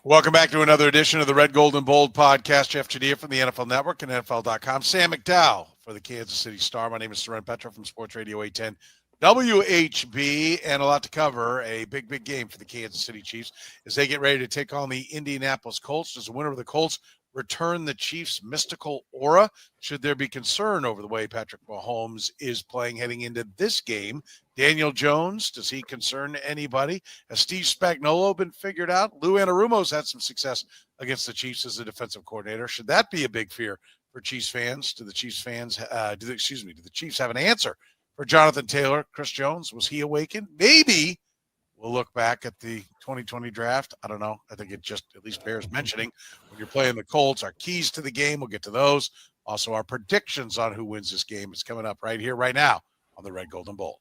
Welcome back to another edition of the Red, Gold, and Bold podcast. Jeff Chadiha from the NFL Network and NFL.com. Sam McDowell for the Kansas City Star. My name is Soren Petro from Sports Radio 810 WHB, and a lot to cover. A big game for the Kansas City Chiefs as they get ready to take on the Indianapolis Colts. Does the winner of the Colts return the Chiefs' mystical aura? Should there be concern over the way Patrick Mahomes is playing heading into this game? Daniel Jones, does he concern anybody? Has Steve Spagnuolo been figured out? Lou Anarumo's had some success against the Chiefs as a defensive coordinator. Should that be a big fear for Chiefs fans? Do the Chiefs have an answer for Jonathan Taylor? Chris Jones, was he awakened? Maybe. We'll look back at the 2020 draft. I don't know. I think it just at least bears mentioning when you're playing the Colts. Our keys to the game, we'll get to those. Also, our predictions on who wins this game is coming up right here, right now on the Red, Gold, and Bold.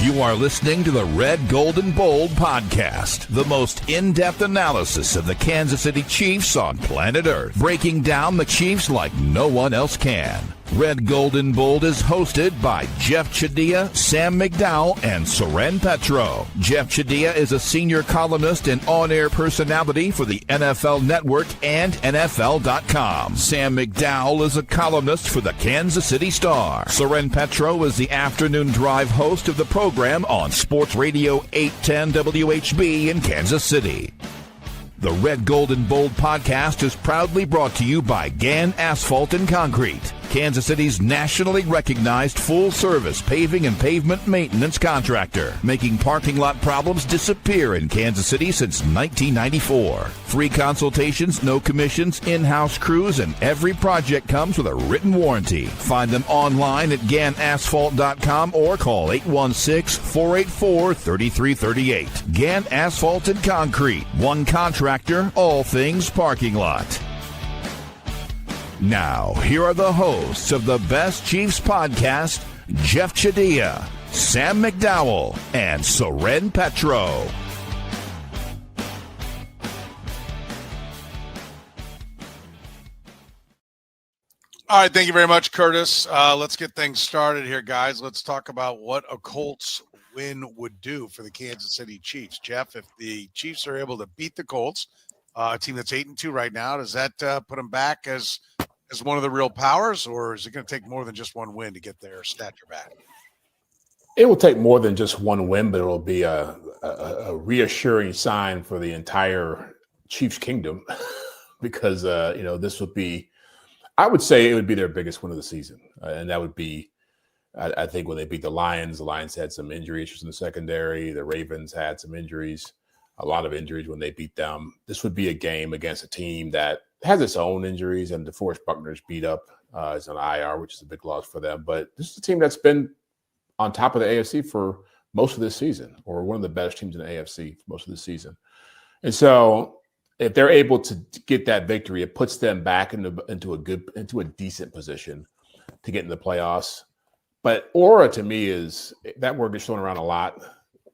You are listening to the Red, Gold, and Bold podcast, the most in-depth analysis of the Kansas City Chiefs on planet Earth, breaking down the Chiefs like no one else can. Red, Gold, and Bold is hosted by Jeff Chadiha, Sam McDowell, and Soren Petro. Jeff Chadiha is a senior columnist and on-air personality for the NFL Network and NFL.com. Sam McDowell is a columnist for the Kansas City Star. Soren Petro is the afternoon drive host of the program on Sports Radio 810 WHB in Kansas City. The Red, Gold, and Bold podcast is proudly brought to you by Gann Asphalt and Concrete, Kansas City's nationally recognized full-service paving and pavement maintenance contractor, making parking lot problems disappear in Kansas City since 1994. Free consultations, no commissions, in-house crews, and every project comes with a written warranty. Find them online at GannAsphalt.com or call 816-484-3338. Gann Asphalt and Concrete, one contractor, all things parking lot. Now, here are the hosts of the Best Chiefs podcast, Jeff Chadiha, Sam McDowell, and Soren Petro. All right, thank you very much, Curtis. Let's get things started here, guys. Let's talk about what a Colts win would do for the Kansas City Chiefs. Jeff, if the Chiefs are able to beat the Colts, a team that's 8-2 right now, does that put them back as one of the real powers, or is it going to take more than just one win to get their stature back? It will take more than just one win, but it will be a reassuring sign for the entire Chiefs kingdom because, this would be, I would say it would be their biggest win of the season. And that would be, I think, when they beat the Lions had some injury issues in the secondary. The Ravens had some injuries, a lot of injuries when they beat them. This would be a game against a team that has its own injuries, and DeForest Buckner's beat up is on IR, which is a big loss for them. But this is a team that's been on top of the AFC for most of this season, or one of the best teams in the AFC for most of the season. And so if they're able to get that victory, it puts them back into a decent position to get in the playoffs. But aura to me is that word gets thrown around a lot.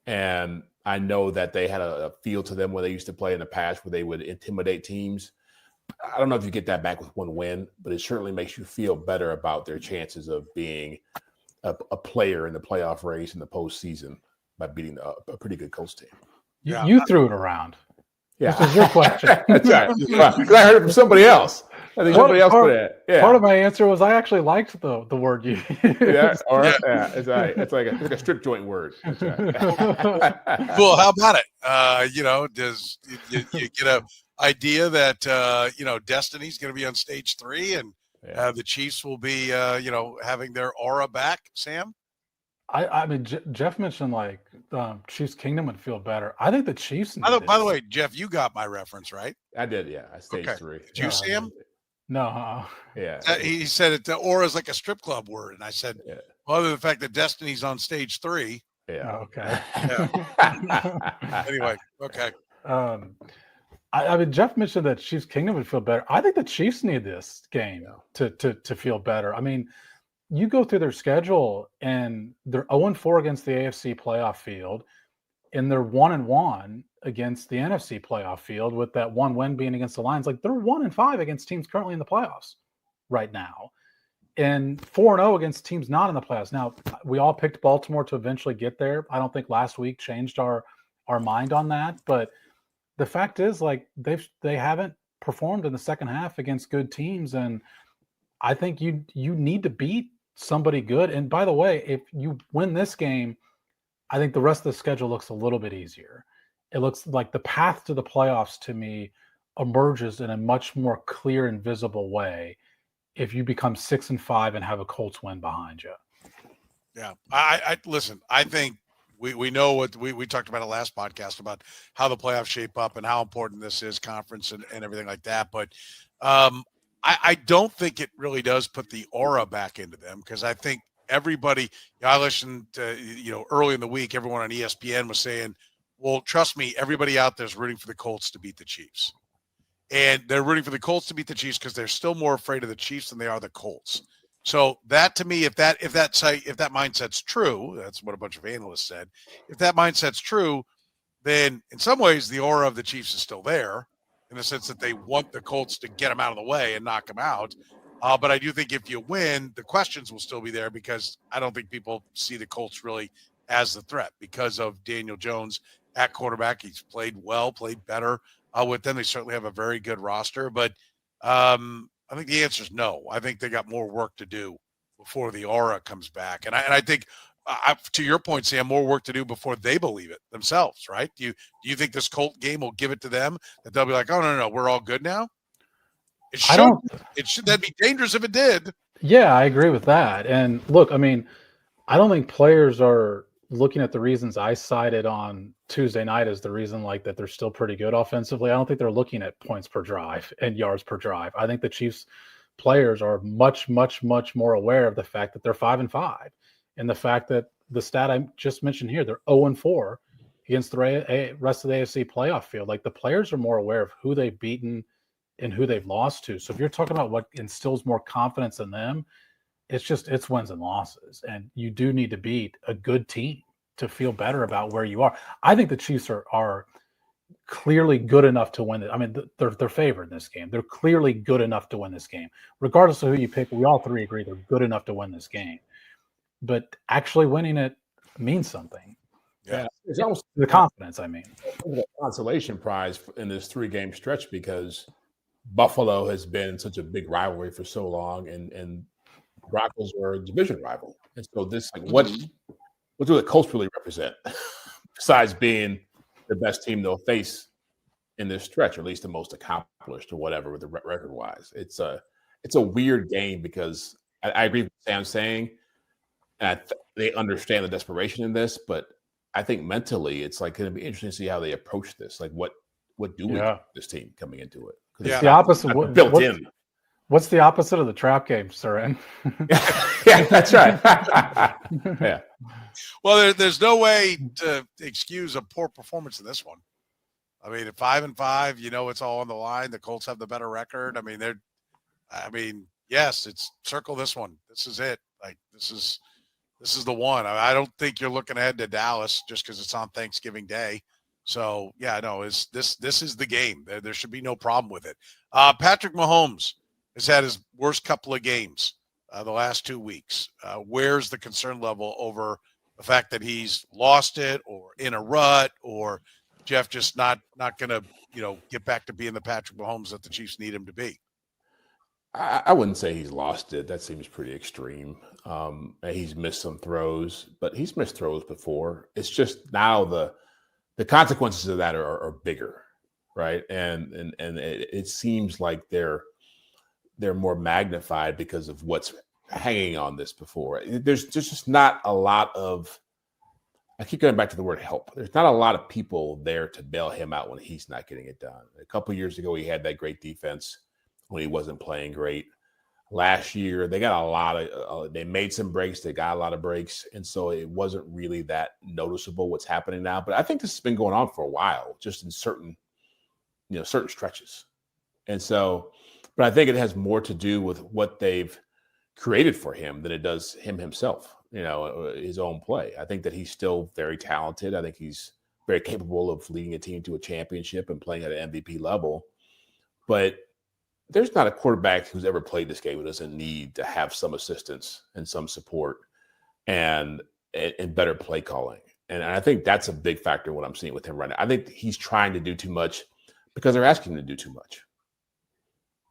And I know that they had a feel to them where they used to play in the past where they would intimidate teams. I don't know if you get that back with one win, but it certainly makes you feel better about their chances of being a player in the playoff race in the postseason by beating a pretty good Colts team. You threw it around. Yeah. This is your question. That's right. Because I heard it from somebody else. I think somebody else put it. Yeah. Part of my answer was I actually liked the word you used. Yeah, all right. Yeah, it's right. It's like a strip joint word. That's right. Well, how about it? Does you get an idea that Destiny's going to be on stage 3 and the Chiefs will be having their aura back? Sam, I mean, Jeff mentioned Chiefs Kingdom would feel better. I think the Chiefs. By the way, Jeff, you got my reference, right? I did. Yeah, I stage 3. Did you, Sam? No. Yeah. He said the aura is like a strip club word, and I said, well, other than the fact that Destiny's on stage 3. Yeah. Okay. Yeah. Anyway, okay. I mean, Jeff mentioned that Chiefs Kingdom would feel better. I think the Chiefs need this game to feel better. I mean, you go through their schedule and they're 0-4 against the AFC playoff field, and they're 1-1 against the NFC playoff field, with that one win being against the Lions. Like, they're 1-5 against teams currently in the playoffs right now, and 4-0 against teams not in the playoffs. Now, we all picked Baltimore to eventually get there. I don't think last week changed our mind on that, but the fact is, like, they haven't performed in the second half against good teams, and I think you need to beat somebody good. And by the way, if you win this game, I think the rest of the schedule looks a little bit easier. It looks like the path to the playoffs to me emerges in a much more clear and visible way if you become 6-5 and have a Colts win behind you. Yeah. I listen, I think we know what we talked about it last podcast about how the playoffs shape up and how important this is, conference and everything like that. But I don't think it really does put the aura back into them, because I think everybody, I listened to, early in the week, everyone on ESPN was saying, well, trust me, everybody out there is rooting for the Colts to beat the Chiefs. And they're rooting for the Colts to beat the Chiefs because they're still more afraid of the Chiefs than they are the Colts. So that, to me, if that mindset's true, that's what a bunch of analysts said. If that mindset's true, then in some ways the aura of the Chiefs is still there, in the sense that they want the Colts to get them out of the way and knock them out. But I do think if you win, the questions will still be there, because I don't think people see the Colts really as the threat because of Daniel Jones at quarterback. He's played well, played better with them. They certainly have a very good roster, but I think the answer is no. I think they got more work to do before the aura comes back. And I think, to your point, Sam, more work to do before they believe it themselves, right? Do you think this Colt game will give it to them, that they'll be like, oh, no, we're all good now? It should. That'd be dangerous if it did. Yeah, I agree with that. And look, I mean, I don't think players are looking at the reasons I cited on Tuesday night as the reason, like, that they're still pretty good offensively. I don't think they're looking at points per drive and yards per drive. I think the Chiefs players are much, much, much more aware of the fact that they're 5-5, and the fact that the stat I just mentioned here, they're 0-4 against the rest of the AFC playoff field. Like, the players are more aware of who they've beaten and who they've lost to. So if you're talking about what instills more confidence in them, it's wins and losses. And you do need to beat a good team to feel better about where you are. I think the Chiefs are clearly good enough to win it. I mean, they're favored in this game. They're clearly good enough to win this game. Regardless of who you pick, we all three agree they're good enough to win this game. But actually winning it means something. Yeah. It's almost the confidence, I mean. A consolation prize in this 3-game stretch, because Buffalo has been such a big rivalry for so long, and Broncos are a division rival. And so this, like, what do the Colts really represent besides being the best team they'll face in this stretch, or at least the most accomplished or whatever with the record wise? It's a weird game, because I agree with what Sam's saying, and they understand the desperation in this, but I think mentally it's like going to be interesting to see how they approach this. Like, what do we do with this team coming into it? It's the opposite. Built in. What's the opposite of the trap game, Soren? Yeah, that's right. Yeah. Well, there's no way to excuse a poor performance in this one. I mean, at 5-5, it's all on the line. The Colts have the better record. Yes, it's circle this one. This is it. Like, this is the one. I don't think you're looking ahead to Dallas just because it's on Thanksgiving Day. So, yeah, no, this is the game. There should be no problem with it. Patrick Mahomes has had his worst couple of games the last 2 weeks. Where's the concern level over the fact that he's lost it, or in a rut, or Jeff just not going to, get back to being the Patrick Mahomes that the Chiefs need him to be? I wouldn't say he's lost it. That seems pretty extreme. He's missed some throws, but he's missed throws before. It's just now the consequences of that are bigger, right? And it seems like they're more magnified because of what's hanging on this before. There's just not a lot of, I keep going back to the word help. There's not a lot of people there to bail him out when he's not getting it done. A couple of years ago, he had that great defense when he wasn't playing great. Last year, they got a lot of, they made some breaks. They got a lot of breaks. And so it wasn't really that noticeable what's happening now. But I think this has been going on for a while, just in certain stretches. And so, but I think it has more to do with what they've created for him than it does him himself, his own play. I think that he's still very talented. I think he's very capable of leading a team to a championship and playing at an MVP level. But there's not a quarterback who's ever played this game who doesn't need to have some assistance and some support and better play calling. And I think that's a big factor in what I'm seeing with him right now. I think he's trying to do too much because they're asking him to do too much.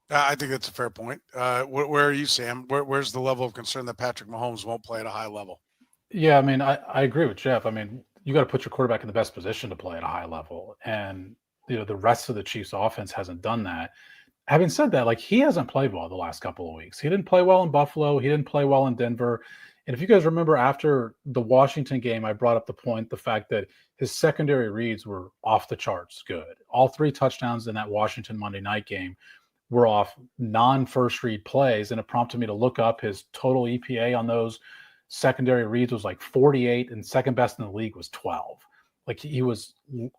I think that's a fair point. Where are you, Sam? Where's the level of concern that Patrick Mahomes won't play at a high level? Yeah, I mean, I agree with Jeff. I mean, you got to put your quarterback in the best position to play at a high level. And, the rest of the Chiefs offense hasn't done that. Having said that, like, he hasn't played well the last couple of weeks. He didn't play well in Buffalo. He didn't play well in Denver. And if you guys remember after the Washington game, I brought up the fact that his secondary reads were off the charts good. All 3 touchdowns in that Washington Monday night game were off non-first read plays, and it prompted me to look up his total EPA on those secondary reads was like 48, and second best in the league was 12. Like, he was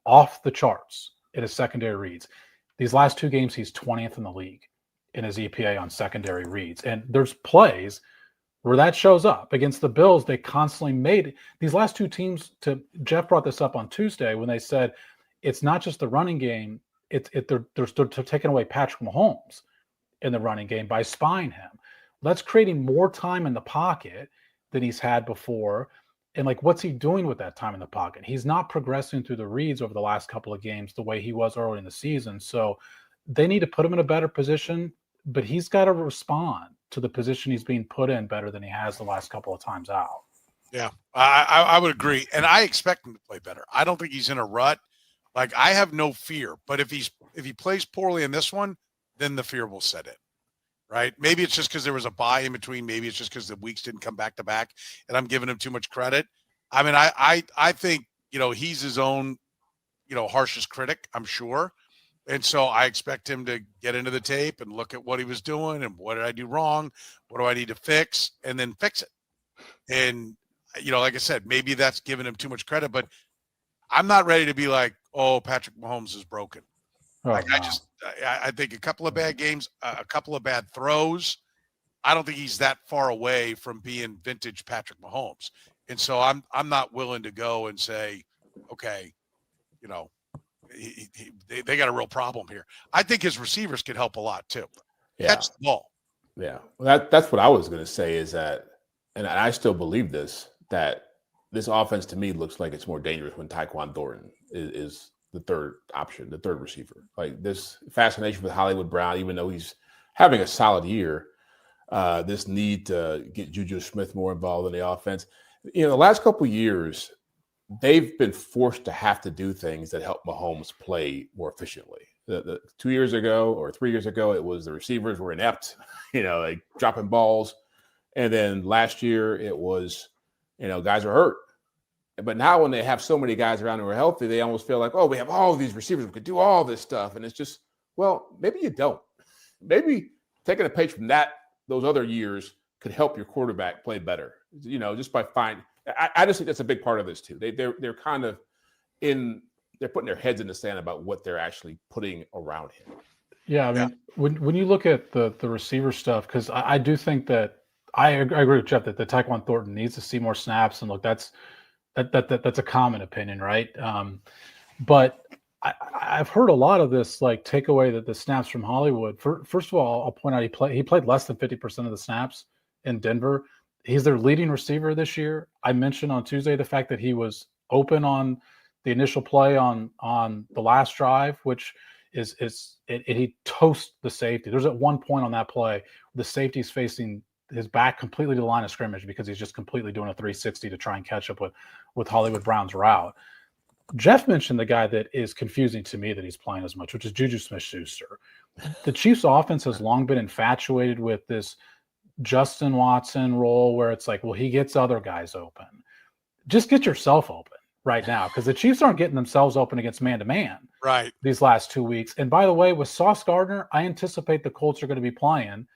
off the charts in his secondary reads. These last 2 games, he's 20th in the league in his EPA on secondary reads. And there's plays where that shows up. Against the Bills, they constantly made it. These last 2 teams, Jeff brought this up on Tuesday when they said it's not just the running game, they're taking away Patrick Mahomes in the running game by spying him. That's creating more time in the pocket than he's had before. And, like, what's he doing with that time in the pocket? He's not progressing through the reads over the last couple of games the way he was early in the season. So they need to put him in a better position, but he's got to respond to the position he's being put in better than he has the last couple of times out. Yeah, I would agree. And I expect him to play better. I don't think he's in a rut. Like, I have no fear, but if he plays poorly in this one, then the fear will set in, right? Maybe it's just because there was a bye in between. Maybe it's just because the weeks didn't come back to back, and I'm giving him too much credit. I mean, I think, he's his own, harshest critic, I'm sure. And so I expect him to get into the tape and look at what he was doing and what did I do wrong? What do I need to fix? And then fix it. And, like I said, maybe that's giving him too much credit, but I'm not ready to be like, oh, Patrick Mahomes is broken. I think a couple of bad games, a couple of bad throws. I don't think he's that far away from being vintage Patrick Mahomes. And so I'm not willing to go and say, okay, they got a real problem here. I think his receivers could help a lot too. Yeah. Catch the ball. Yeah. Well, that's what I was going to say is that, and I still believe this, that this offense to me looks like it's more dangerous when Tyquan Thornton is the third option, the third receiver. Like, this fascination with Hollywood Brown, even though he's having a solid year, this need to get Juju Smith more involved in the offense. The last couple of years, they've been forced to have to do things that help Mahomes play more efficiently. The 2 years ago or 3 years ago, it was the receivers were inept, like dropping balls. And then last year it was, guys are hurt. But now when they have so many guys around who are healthy, they almost feel like, oh, we have all these receivers who could do all this stuff. And it's just, well, maybe you don't. Maybe taking a page from those other years could help your quarterback play better, just by finding. I just think that's a big part of this too. They're kind of they're putting their heads in the sand about what they're actually putting around him. Yeah, I mean, when you look at the receiver stuff, because I do think that I agree with Jeff that the Tyquan Thornton needs to see more snaps, and look, that's a common opinion, right? But I've heard a lot of this, like, take away the snaps from Hollywood. First of all, I'll point out he played less than 50% of the snaps in Denver. He's their leading receiver this year. I mentioned on Tuesday the fact that he was open on the initial play on the last drive, which he toasts the safety. There's at one point on that play the safety's facing his back completely to the line of scrimmage because he's just completely doing a 360 to try and catch up with Hollywood Brown's route. Jeff mentioned the guy that is confusing to me that he's playing as much, which is Juju Smith-Schuster. The Chiefs offense has long been infatuated with this Justin Watson role where it's like, well, he gets other guys open. Just get yourself open right now, because the Chiefs aren't getting themselves open against man-to-man right these last 2 weeks. And by the way, with Sauce Gardner, I anticipate the Colts are going to be playing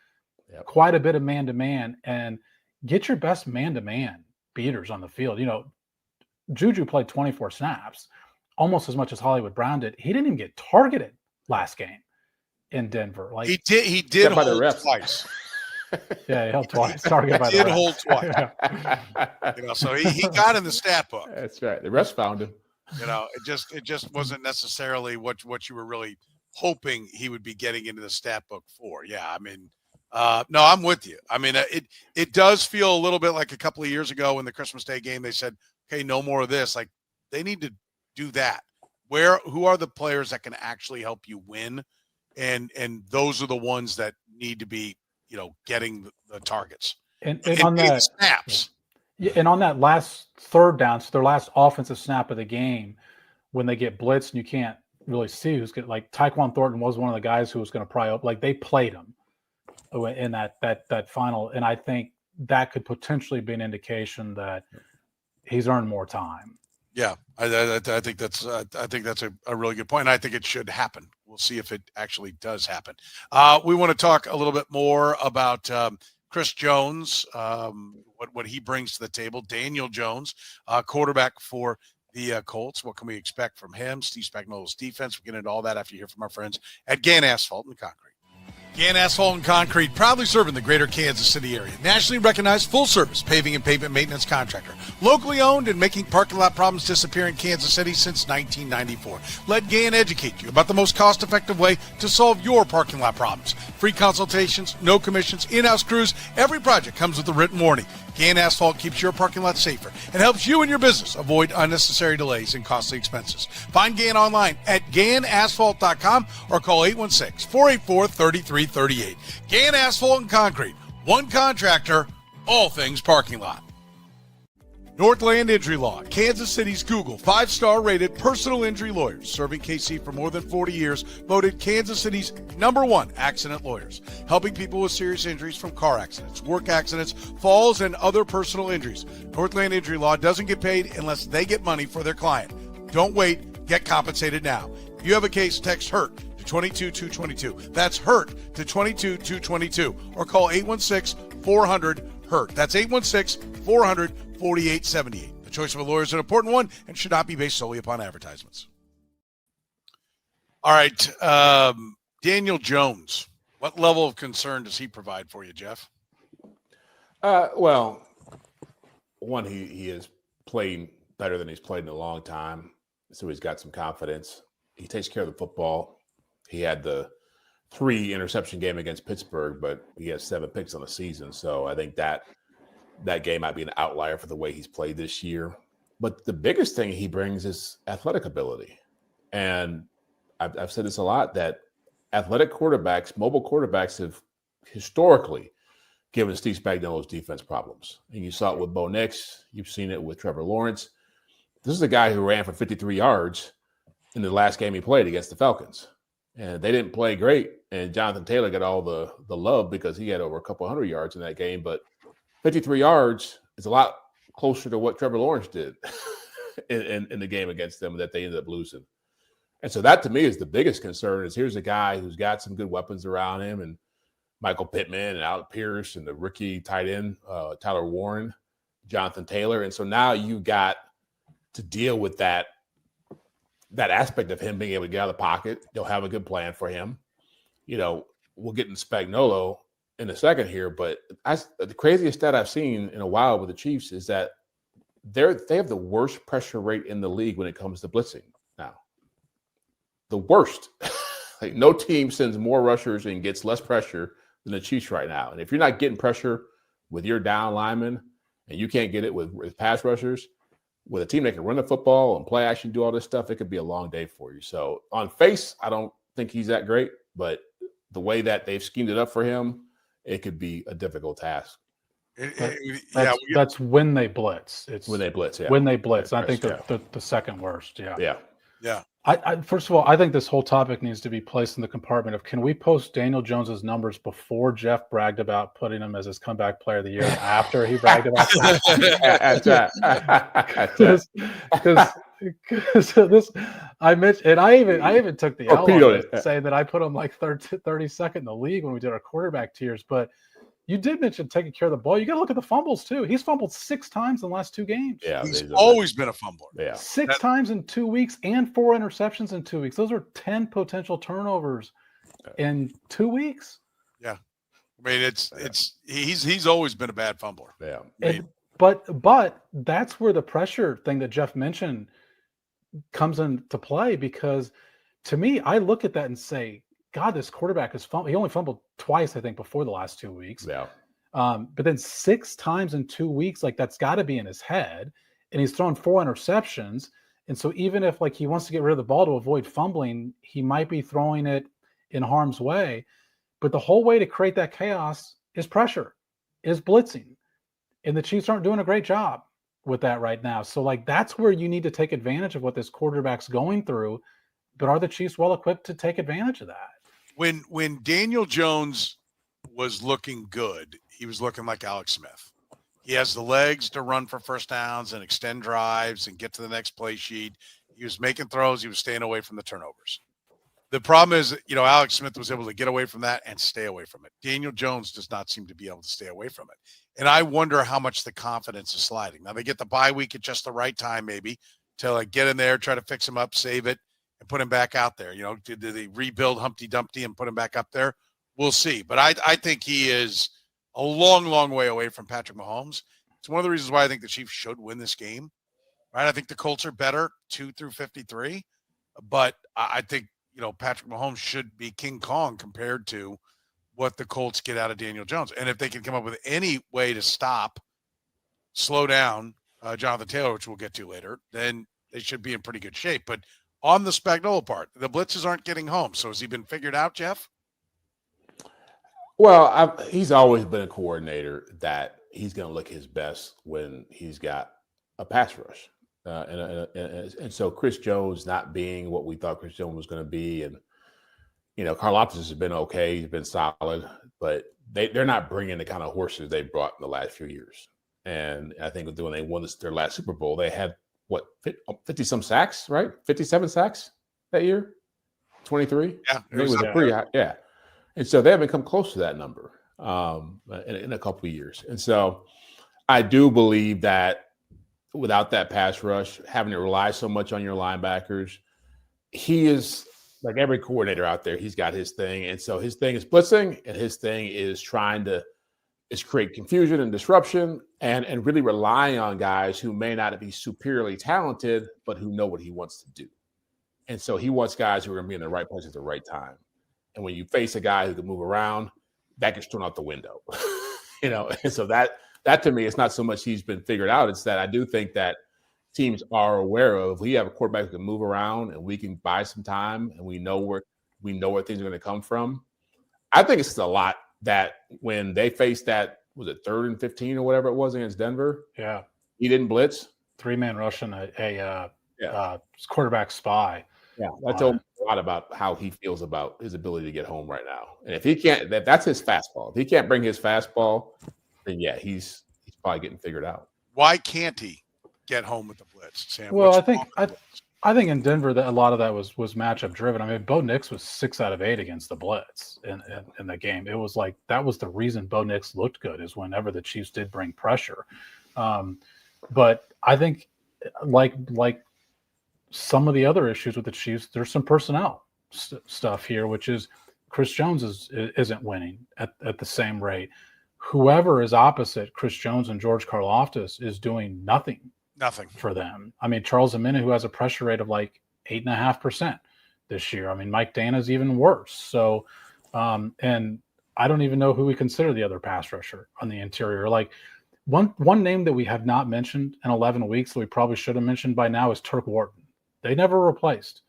quite a bit of man-to-man, and get your best man-to-man beaters on the field. Juju played 24 snaps, almost as much as Hollywood Brown did. He didn't even get targeted last game in Denver. Like, he did hold twice. Yeah, he held twice. Targeted by the refs. Did hold twice. So he got in the stat book. That's right. The refs found him. It just wasn't necessarily what you were really hoping he would be getting into the stat book for. Yeah, I mean, no, I'm with you. I mean, it does feel a little bit like a couple of years ago in the Christmas Day game, they said, okay, no more of this. Like, they need to do that. who are the players that can actually help you win, and those are the ones that need to be, getting the targets and on that snaps. Yeah, and on that last third down, so their last offensive snap of the game, when they get blitzed and you can't really see who's going, like Tyquan Thornton was one of the guys who was going to pry up. Like they played him in that final, and I think that could potentially be an indication that he's earned more time. Yeah, I think that's a really good point. I think it should happen. We'll see if it actually does happen. We want to talk a little bit more about Chris Jones, what he brings to the table. Daniel Jones, quarterback for the Colts. What can we expect from him? Steve Spagnuolo's defense. We'll get into all that after you hear from our friends at Gann Asphalt and Concrete. Gann Asphalt and Concrete, proudly serving the greater Kansas City area. Nationally recognized full-service paving and pavement maintenance contractor. Locally owned and making parking lot problems disappear in Kansas City since 1994. Let Gann educate you about the most cost-effective way to solve your parking lot problems. Free consultations, no commissions, in-house crews. Every project comes with a written warning. Gann Asphalt keeps your parking lot safer and helps you and your business avoid unnecessary delays and costly expenses. Find Gann online at GannAsphalt.com or call 816-484-3338. Gann Asphalt and Concrete. One contractor, all things parking lot. Northland Injury Law, Kansas City's Google 5-star rated personal injury lawyers, serving KC for more than 40 years, voted Kansas City's #1 accident lawyers, helping people with serious injuries from car accidents, work accidents, falls, and other personal injuries. Northland Injury Law doesn't get paid unless they get money for their client. Don't wait, get compensated now. If you have a case, text HURT to 22222. That's HURT to 22222, or call 816-400-HURT. That's 816-400-4878. The choice of a lawyer is an important one and should not be based solely upon advertisements. All right, Daniel Jones. What level of concern does he provide for you, Jeff? Well, one, he is playing better than he's played in a long time, so he's got some confidence. He takes care of the football. He had the 3 interception game against Pittsburgh, but he has 7 picks on the season, so I think that game might be an outlier for the way he's played this year. But the biggest thing he brings is athletic ability. And I've said this a lot, that athletic quarterbacks, mobile quarterbacks, have historically given Steve Spagnuolo's defense problems. And you saw it with Bo Nix. You've seen it with Trevor Lawrence. This is a guy who ran for 53 yards in the last game he played against the Falcons. And they didn't play great. And Jonathan Taylor got all the love because he had over a couple hundred yards in that game. But 53 yards is a lot closer to what Trevor Lawrence did in the game against them that they ended up losing. And so that, to me, is the biggest concern, is here's a guy who's got some good weapons around him, and Michael Pittman and Alec Pierce and the rookie tight end, Tyler Warren, Jonathan Taylor. And so now you got to deal with that aspect of him being able to get out of the pocket. They'll have a good plan for him. We'll get in Spagnuolo in a second here, but the craziest stat I've seen in a while with the Chiefs is that they have the worst pressure rate in the league when it comes to blitzing now. The worst. Like, no team sends more rushers and gets less pressure than the Chiefs right now. And if you're not getting pressure with your down linemen, and you can't get it with pass rushers, with a team that can run the football and play action, do all this stuff, it could be a long day for you. So on face, I don't think he's that great, but the way that they've schemed it up for him, it could be a difficult task. That's when they blitz. It's when they blitz. Yeah. When they blitz. I think the second worst. Yeah. Yeah. Yeah. I first of all, I think this whole topic needs to be placed in the compartment of, can we post Daniel Jones's numbers before Jeff bragged about putting him as his comeback player of the year, after he bragged about that? Because this, I mentioned, and I even took the L on it, saying that I put him like 32nd in the league when we did our quarterback tiers. But you did mention taking care of the ball. You got to look at the fumbles too. He's fumbled 6 times in the last 2 games. Yeah, he's always been a fumbler. Yeah, 6 times in 2 weeks and 4 interceptions in 2 weeks. Those are 10 potential turnovers in 2 weeks. Yeah, I mean he's always been a bad fumbler. Yeah, but that's where the pressure thing that Jeff mentioned comes into play, because to me, I look at that and say, God, this quarterback is he only fumbled twice, I think, before the last 2 weeks. Yeah. But then 6 times in 2 weeks, like, that's got to be in his head. And he's thrown 4 interceptions. And so even if like he wants to get rid of the ball to avoid fumbling, he might be throwing it in harm's way. But the whole way to create that chaos is pressure, is blitzing. And the Chiefs aren't doing a great job with that right now. So like that's where you need to take advantage of what this quarterback's going through. But are the Chiefs well equipped to take advantage of that? When Daniel Jones was looking good, he was looking like Alex Smith. He has the legs to run for first downs and extend drives and get to the next play sheet. He was making throws. He was staying away from the turnovers. The problem is, Alex Smith was able to get away from that and stay away from it. Daniel Jones does not seem to be able to stay away from it. And I wonder how much the confidence is sliding. Now, they get the bye week at just the right time, maybe, to like get in there, try to fix him up, save it, and put him back out there. Did they rebuild Humpty Dumpty and put him back up there? We'll see. But I think he is a long, long way away from Patrick Mahomes. It's one of the reasons why I think the Chiefs should win this game. Right? I think the Colts are better 2 through 53, but I think Patrick Mahomes should be King Kong compared to what the Colts get out of Daniel Jones. And if they can come up with any way to slow down Jonathan Taylor, which we'll get to later, then they should be in pretty good shape. But on the Spagnuolo part, the blitzes aren't getting home. So has he been figured out, Jeff? Well, he's always been a coordinator that he's going to look his best when he's got a pass rush. And so Chris Jones not being what we thought Chris Jones was going to be. And, Karlaftis has been okay. He's been solid, but they're not bringing the kind of horses they brought in the last few years. And I think when they won their last Super Bowl, they had 50 some sacks, right? 57 sacks that year, 23. Yeah, it was pretty high. Yeah. And so they haven't come close to that number in a couple of years. And so I do believe that without that pass rush, having to rely so much on your linebackers, he is like every coordinator out there. He's got his thing. And so his thing is blitzing, and his thing is trying to create confusion and disruption and really relying on guys who may not be superiorly talented, but who know what he wants to do. And so he wants guys who are going to be in the right place at the right time. And when you face a guy who can move around, that gets thrown out the window. And so that to me, it's not so much he's been figured out. It's that I do think that teams are aware of, we have a quarterback who can move around and we can buy some time and we know where things are going to come from. I think it's a lot that when they faced that, was it 3rd and 15 or whatever it was against Denver? Yeah. He didn't blitz. 3-man rush and a quarterback spy. Yeah. That told me a lot about how he feels about his ability to get home right now. And if he can't, that's his fastball. If he can't bring his fastball, then yeah, he's probably getting figured out. Why can't he get home with the blitz, Sam? Well, I think in Denver that a lot of that was matchup driven. I mean, Bo Nix was 6 out of 8 against the blitz in the game. It was like that was the reason Bo Nix looked good, is whenever the Chiefs did bring pressure. But I think like some of the other issues with the Chiefs, there's some personnel stuff here, which is Chris Jones isn't winning at the same rate. Whoever is opposite Chris Jones and George Karlaftis is doing nothing for them. I mean, Charles Omenihu, who has a pressure rate of like 8.5% this year. I mean, Mike Dana's even worse. So, and I don't even know who we consider the other pass rusher on the interior. Like one name that we have not mentioned in 11 weeks that we probably should have mentioned by now is Turk Wharton. They never replaced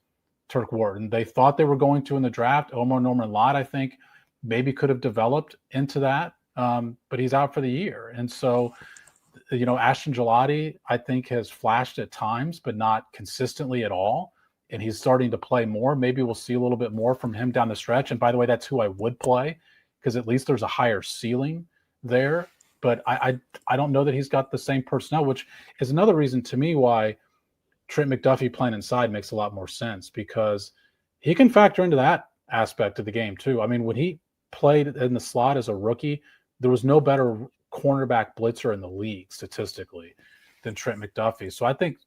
Turk Wharton. They thought they were going to in the draft. Omar Norman Lott, I think, maybe could have developed into that, but he's out for the year. And so, Ashton Gelati, I think, has flashed at times, but not consistently at all. And he's starting to play more. Maybe we'll see a little bit more from him down the stretch. And by the way, that's who I would play, because at least there's a higher ceiling there. But I don't know that he's got the same personnel, which is another reason to me why Trent McDuffie playing inside makes a lot more sense, because he can factor into that aspect of the game too. I mean, when he played in the slot as a rookie, there was no better cornerback blitzer in the league statistically than Trent McDuffie. So I think,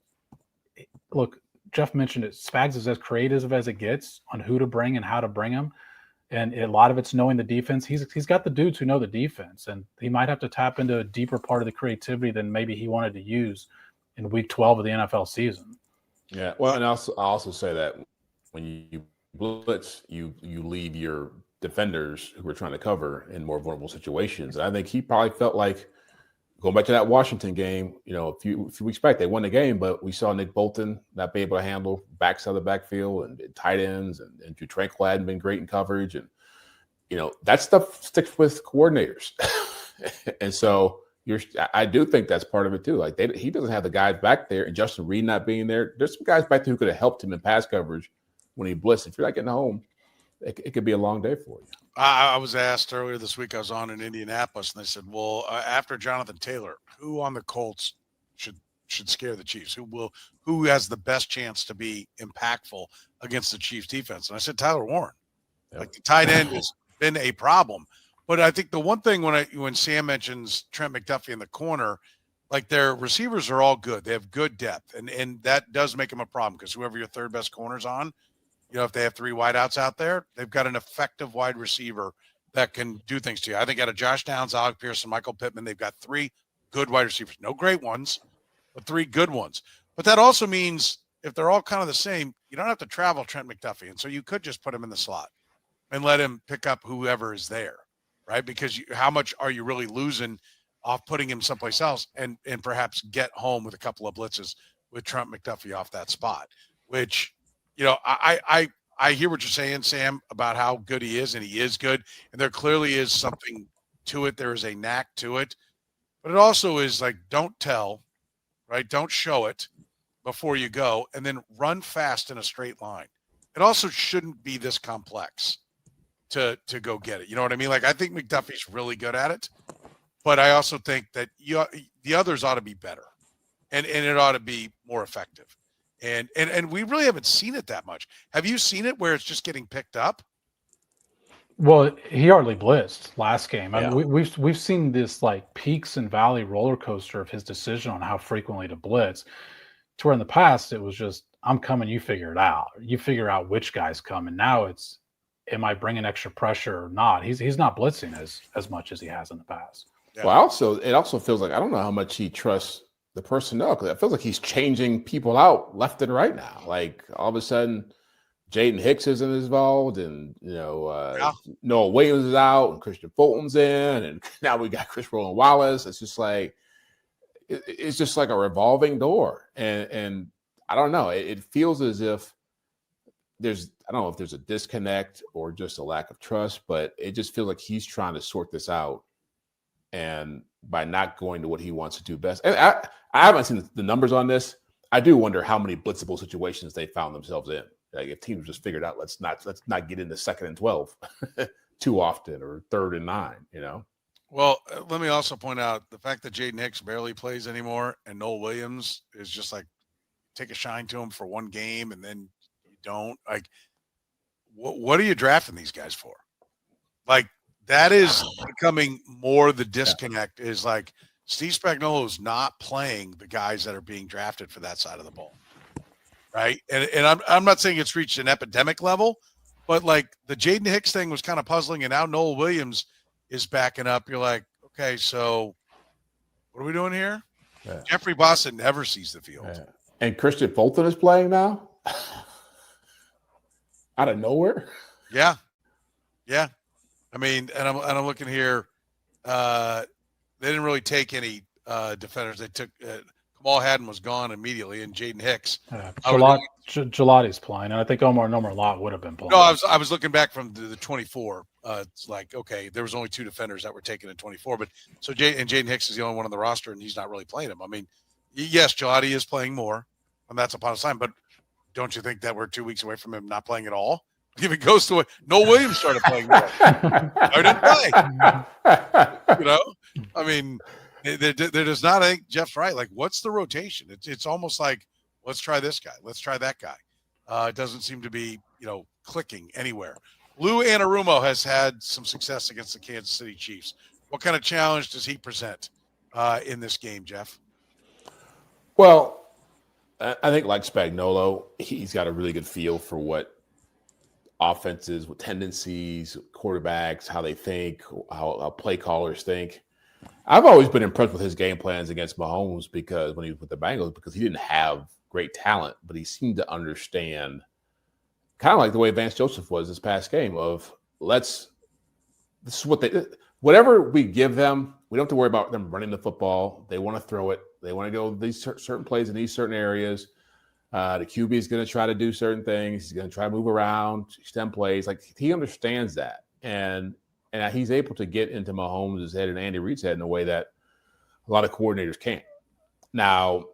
look, Jeff mentioned it, Spags is as creative as it gets on who to bring and how to bring him. And a lot of it's knowing the defense. He's got the dudes who know the defense, and he might have to tap into a deeper part of the creativity than maybe he wanted to use in week 12 of the NFL season. Yeah. Well, and I'll also say that when you blitz, you leave your defenders who were trying to cover in more vulnerable situations. And I think he probably felt like going back to that Washington game, a few weeks back, they won the game, but we saw Nick Bolton not be able to handle backside of the backfield and tight ends, and Drew Tranquil hadn't been great in coverage. And, that stuff sticks with coordinators. And so I do think that's part of it too. Like he doesn't have the guys back there, and Justin Reed not being there. There's some guys back there who could have helped him in pass coverage when he blitzed. If you're not getting home, it could be a long day for you. I was asked earlier this week, I was on in Indianapolis, and they said, well, after Jonathan Taylor, who on the Colts should scare the Chiefs? Who has the best chance to be impactful against the Chiefs defense? And I said, Tyler Warren. Yep. Like the tight end has been a problem. But I think the one thing when Sam mentions Trent McDuffie in the corner, like their receivers are all good. They have good depth, and that does make them a problem because whoever your third best corner's on, if they have three wideouts out there, they've got an effective wide receiver that can do things to you. I think out of Josh Downs, Alec Pearson, Michael Pittman, they've got three good wide receivers. No great ones, but three good ones. But that also means if they're all kind of the same, you don't have to travel Trent McDuffie. And so you could just put him in the slot and let him pick up whoever is there, right? Because how much are you really losing off putting him someplace else and perhaps get home with a couple of blitzes with Trent McDuffie off that spot, which – I hear what you're saying, Sam, about how good he is, and he is good. And there clearly is something to it. There is a knack to it. But it also is like, don't tell, right? Don't show it before you go, and then run fast in a straight line. It also shouldn't be this complex to go get it. You know what I mean? Like, I think McDuffie's really good at it, but I also think that the others ought to be better, and it ought to be more effective. And we really haven't seen it that much. Have you seen it where it's just getting picked up? Well, he hardly blitzed last game. Yeah. I mean, we've seen this like peaks and valley roller coaster of his decision on how frequently to blitz. To where in the past it was just, I'm coming, you figure it out. You figure out which guys come, and now it's, am I bringing extra pressure or not? He's not blitzing as much as he has in the past. Yeah. Well, it also feels like I don't know how much he trusts the personnel, because it feels like he's changing people out left and right now. Like all of a sudden, Jaden Hicks isn't involved, and Noah Williams is out, and Christian Fulton's in, and now we got Chris Roland Wallace. It's just like a revolving door, and I don't know. It feels as if I don't know if there's a disconnect or just a lack of trust, but it just feels like he's trying to sort this out, and by not going to what he wants to do best. And I haven't seen the numbers on this. I do wonder how many blitzable situations they found themselves in. Like if teams just figured out, let's not get into 2nd and 12 too often, or 3rd and 9, Well, let me also point out the fact that Jaden Hicks barely plays anymore, and Noel Williams is just like, take a shine to him for one game and then you don't. Like, what are you drafting these guys for? Like, that is becoming more the disconnect. Is like Steve Spagnuolo is not playing the guys that are being drafted for that side of the ball, right? And I'm not saying it's reached an epidemic level, but like the Jaden Hicks thing was kind of puzzling, and now Noel Williams is backing up. You're like, okay, so what are we doing here? Yeah. Jeffrey Boston never sees the field. Yeah. And Christian Fulton is playing now out of nowhere. Yeah. I mean, and I'm looking here. They didn't really take any defenders. They took Kamal Haddon was gone immediately, and Jaden Hicks. Gelati's playing, and I think Omar Lot would have been playing. No, I was looking back from the 24. It's like, okay, there was only 2 defenders that were taken in 24, but so Jaden Hicks is the only one on the roster, and he's not really playing him. I mean, yes, Gelati is playing more, and that's upon a sign, but don't you think that we're 2 weeks away from him not playing at all? If it goes to Noel Williams started playing more. I didn't play. I mean, there does not. I think Jeff's right. Like, what's the rotation? It's almost like, let's try this guy, let's try that guy. It doesn't seem to be clicking anywhere. Lou Anarumo has had some success against the Kansas City Chiefs. What kind of challenge does he present in this game, Jeff? Well, I think like Spagnuolo, he's got a really good feel for what offenses, with tendencies, quarterbacks, how they think, how play callers think. I've always been impressed with his game plans against Mahomes, because when he was with the Bengals, because he didn't have great talent, but he seemed to understand, kind of like the way Vance Joseph was this past game, of this is what whatever we give them, we don't have to worry about them running the football. They want to throw it. They want to go these certain plays in these certain areas. The QB is going to try to do certain things. He's going to try to move around, extend plays. Like, he understands that. And he's able to get into Mahomes' head and Andy Reid's head in a way that a lot of coordinators can't. Now,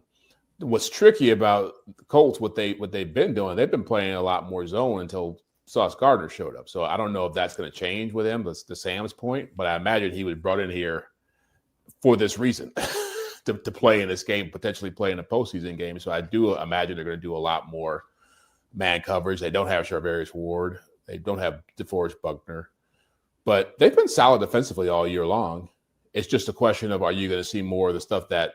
what's tricky about the Colts, what they've been doing, they've been playing a lot more zone until Sauce Gardner showed up. So I don't know if that's going to change with him. That's to Sam's point. But I imagine he was brought in here for this reason. To play in this game, potentially play in a postseason game. So I do imagine they're going to do a lot more man coverage. They don't have Charvarius Ward. They don't have DeForest Buckner. But they've been solid defensively all year long. It's just a question of, are you going to see more of the stuff that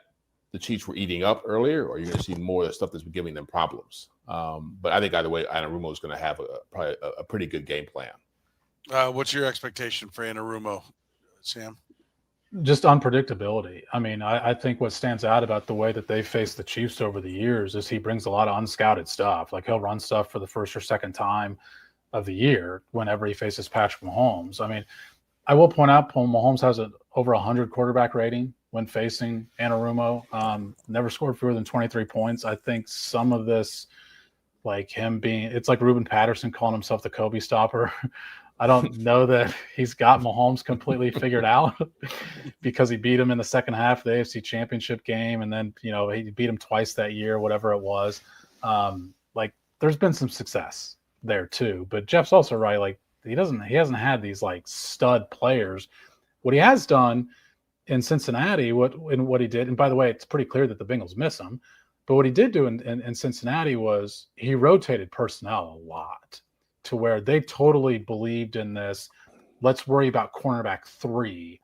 the Chiefs were eating up earlier, or are you going to see more of the stuff that's been giving them problems? But I think either way, Anarumo is going to have probably a pretty good game plan. What's your expectation for Anarumo, Sam? Just unpredictability. I mean, I think what stands out about the way that they faced the Chiefs over the years is he brings a lot of unscouted stuff. Like, he'll run stuff for the first or second time of the year whenever he faces Patrick Mahomes. I mean, I will point out Mahomes has over 100 quarterback rating when facing Anarumo. Never scored fewer than 23 points. I think some of this, like him being, it's like Ruben Patterson calling himself the Kobe stopper. I don't know that he's got Mahomes completely figured out because he beat him in the second half of the AFC Championship game, and then, he beat him twice that year, whatever it was. Like, there's been some success there too, but Jeff's also right. Like, he hasn't had these like stud players. What he has done in Cincinnati, what he did, and by the way, it's pretty clear that the Bengals miss him, but what he did do in Cincinnati was he rotated personnel a lot, to where they totally believed in this. Let's worry about cornerback 3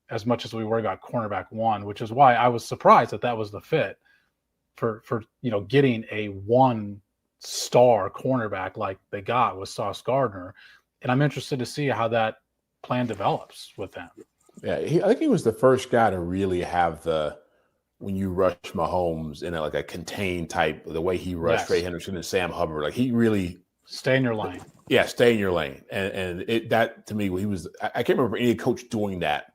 as much as we worry about cornerback 1, which is why I was surprised that was the fit for getting a 1-star cornerback like they got with Sauce Gardner. And I'm interested to see how that plan develops with him. Yeah, I think he was the first guy to really have when you rush Mahomes in a contained type, the way he rushed Trey Henderson and Sam Hubbard, like, he really stay in your lane. Yeah, stay in your lane. And that, to me, he was – I can't remember any coach doing that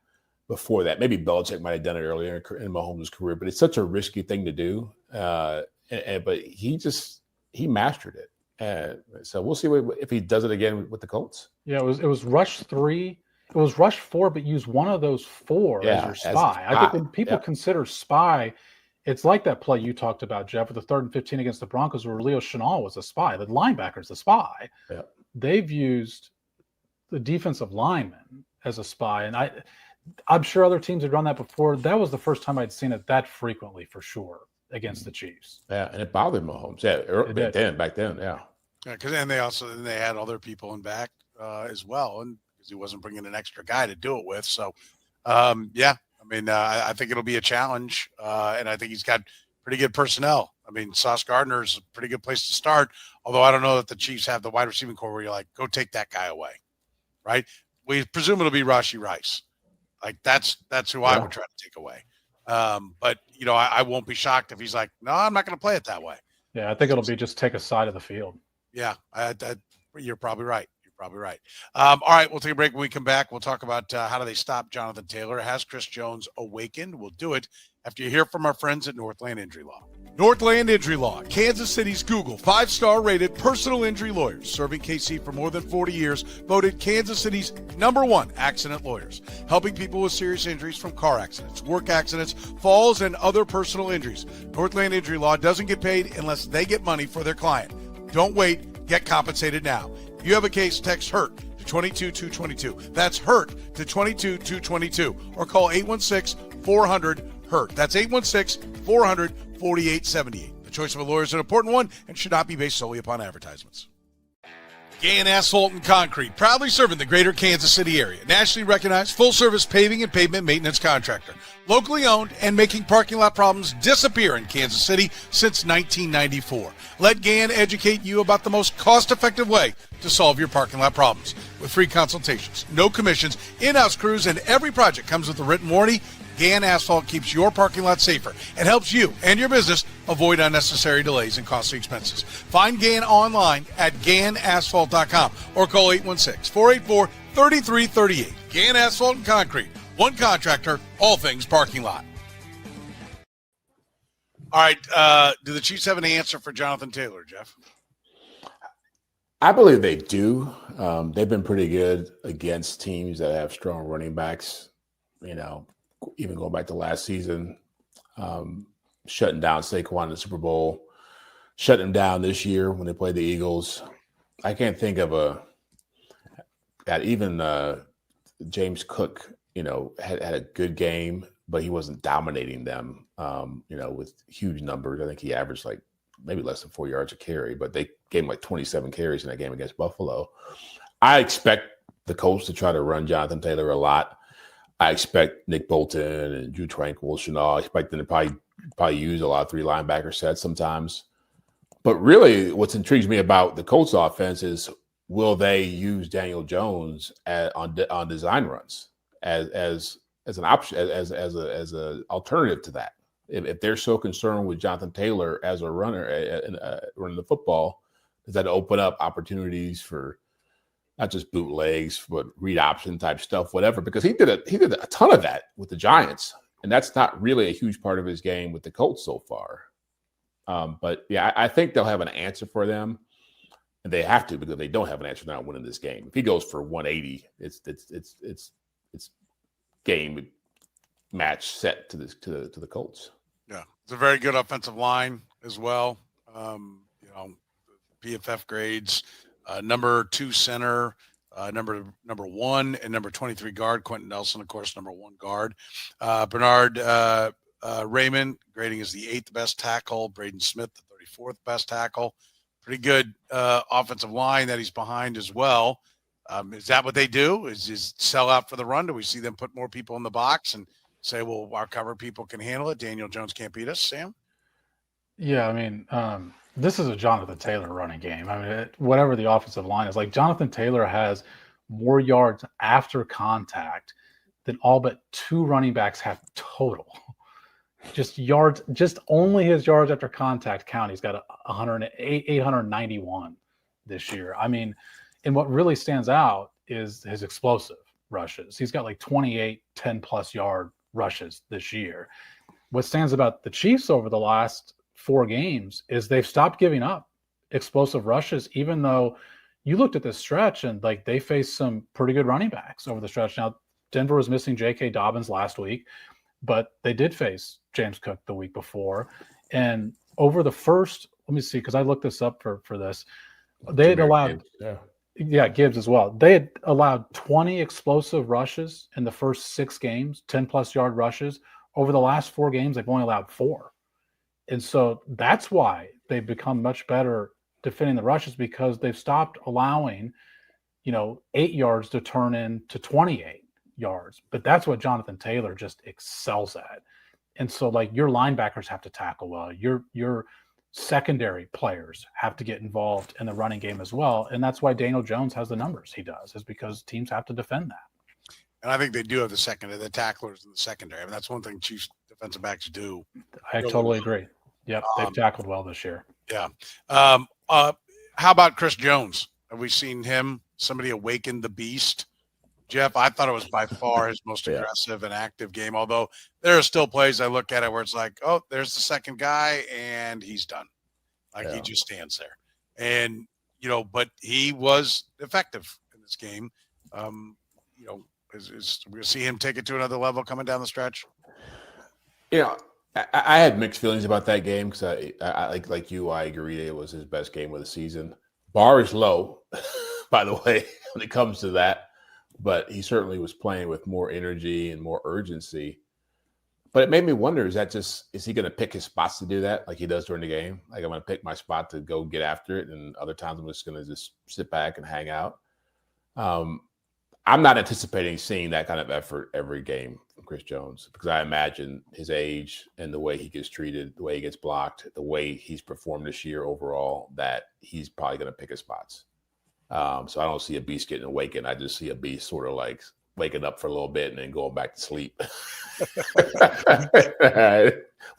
before that. Maybe Belichick might have done it earlier in Mahomes' career, but it's such a risky thing to do. But he mastered it. And so we'll see if he does it again with the Colts. Yeah, it was rush 3. It was rush 4, but use one of those 4 as your spy. I think when people consider spy – it's like that play you talked about, Jeff, with the 3rd and 15 against the Broncos, where Leo Chenal was a spy. The linebacker's the spy. Yeah. They've used the defensive lineman as a spy, and I'm sure other teams had run that before. That was the first time I'd seen it that frequently, for sure, against the Chiefs. Yeah, and it bothered Mahomes. Yeah, back then, yeah. Yeah, because they had other people in back as well, and because he wasn't bringing an extra guy to do it with. So, yeah. I mean, I think it'll be a challenge, and I think he's got pretty good personnel. I mean, Sauce Gardner is a pretty good place to start, although I don't know that the Chiefs have the wide receiving core where you're like, go take that guy away, right? We presume it'll be Rashee Rice. Like, that's who I would try to take away. But, I won't be shocked if he's like, no, I'm not going to play it that way. Yeah, I think it'll be just take a side of the field. Yeah, you're probably right. Probably right. All right, we'll take a break. When we come back, we'll talk about how do they stop Jonathan Taylor. Has Chris Jones awakened? We'll do it after you hear from our friends at Northland Injury Law. Northland Injury Law, Kansas City's Google 5-star rated personal injury lawyers, serving KC for more than 40 years, voted Kansas City's #1 accident lawyers, helping people with serious injuries from car accidents, work accidents, falls, and other personal injuries. Northland Injury Law doesn't get paid unless they get money for their client. Don't wait. Get compensated now. If you have a case, text HURT to 22222. That's HURT to 22222. Or call 816-400-HURT. That's 816-400-4878. The choice of a lawyer is an important one and should not be based solely upon advertisements. Gann Asphalt and Concrete, proudly serving the greater Kansas City area. Nationally recognized full-service paving and pavement maintenance contractor. Locally owned and making parking lot problems disappear in Kansas City since 1994. Let Gann educate you about the most cost-effective way to solve your parking lot problems. With free consultations, no commissions, in-house crews, and every project comes with a written warranty, Gann Asphalt keeps your parking lot safer and helps you and your business avoid unnecessary delays and costly expenses. Find Gann online at GannAsphalt.com or call 816-484-3338. Gann Asphalt and Concrete, One contractor, all things parking lot. All right. Do the Chiefs have an answer for Jonathan Taylor, Jeff? I believe they do. They've been pretty good against teams that have strong running backs. Even going back to last season, shutting down Saquon in the Super Bowl, shutting him down this year when they played the Eagles. I can't think of even James Cook, had a good game, but he wasn't dominating them, with huge numbers. I think he averaged like maybe less than 4 yards a carry, but they gave him like 27 carries in that game against Buffalo. I expect the Colts to try to run Jonathan Taylor a lot. I expect Nick Bolton and Drew Tranquill, Chenal. I expect them to probably use a lot of three linebacker sets sometimes. But really, what intrigues me about the Colts offense is, will they use Daniel Jones on design runs as an option, as an alternative to that? If they're so concerned with Jonathan Taylor as a runner running the football, does that open up opportunities for not just bootlegs, but read option type stuff, whatever? Because he did a ton of that with the Giants, and that's not really a huge part of his game with the Colts so far. But yeah, I think they'll have an answer for them, and they have to, because they don't have an answer, they're not winning this game. If he goes for 180, it's game match set to the Colts. Yeah, it's a very good offensive line as well. PFF grades, number 2 center, number 1 and number 23 guard. Quentin Nelson, of course, number 1 guard. Bernard Raymond grading as the 8th best tackle. Braden Smith, the 34th best tackle. Pretty good offensive line that he's behind as well. Is that what they do? Is sell out for the run? Do we see them put more people in the box and say, well, our cover people can handle it? Daniel Jones can't beat us, Sam? Yeah, I mean, this is a Jonathan Taylor running game. I mean, whatever the offensive line is, like, Jonathan Taylor has more yards after contact than all but 2 running backs have total. Just yards, just only his yards after contact count. He's got 891 this year. I mean, and what really stands out is his explosive rushes. He's got like 28 10-plus yard rushes this year. What stands about the Chiefs over the last 4 games is they've stopped giving up explosive rushes, even though you looked at this stretch and like they faced some pretty good running backs over the stretch. Now, Denver was missing J.K. Dobbins last week, but they did face James Cook the week before. And over the first, let me see, because I looked this up for this. They had allowed Gibbs as well. They had allowed 20 explosive rushes in the first 6 games, 10-plus yard rushes. Over the last 4 games, they've only allowed 4. And so that's why they've become much better defending the rushes, because they've stopped allowing, 8 yards to turn into 28 yards. But that's what Jonathan Taylor just excels at. And so, like, your linebackers have to tackle well. Your secondary players have to get involved in the running game as well. And that's why Daniel Jones has the numbers he does, is because teams have to defend that. And I think they do have the tacklers in the secondary. I mean, that's one thing Chiefs defensive backs do. I totally agree. Yep, they've tackled well this year. Yeah. How about Chris Jones? Have we seen him? Somebody awaken the beast? Jeff, I thought it was by far his most aggressive and active game, although there are still plays I look at it where it's like, oh, there's the second guy, and he's done. He just stands there. And, but he was effective in this game. We're going to see him take it to another level coming down the stretch. I had mixed feelings about that game, because I like you, I agree it was his best game of the season. Bar is low, by the way, when it comes to that. But he certainly was playing with more energy and more urgency. But it made me wonder, is he going to pick his spots to do that like he does during the game? Like, I'm going to pick my spot to go get after it, and other times I'm just going to just sit back and hang out. I'm not anticipating seeing that kind of effort every game from Chris Jones, because I imagine his age and the way he gets treated, the way he gets blocked, the way he's performed this year overall, that he's probably going to pick his spots. So I don't see a beast getting awakened. I just see a beast sort of like waking up for a little bit and then going back to sleep.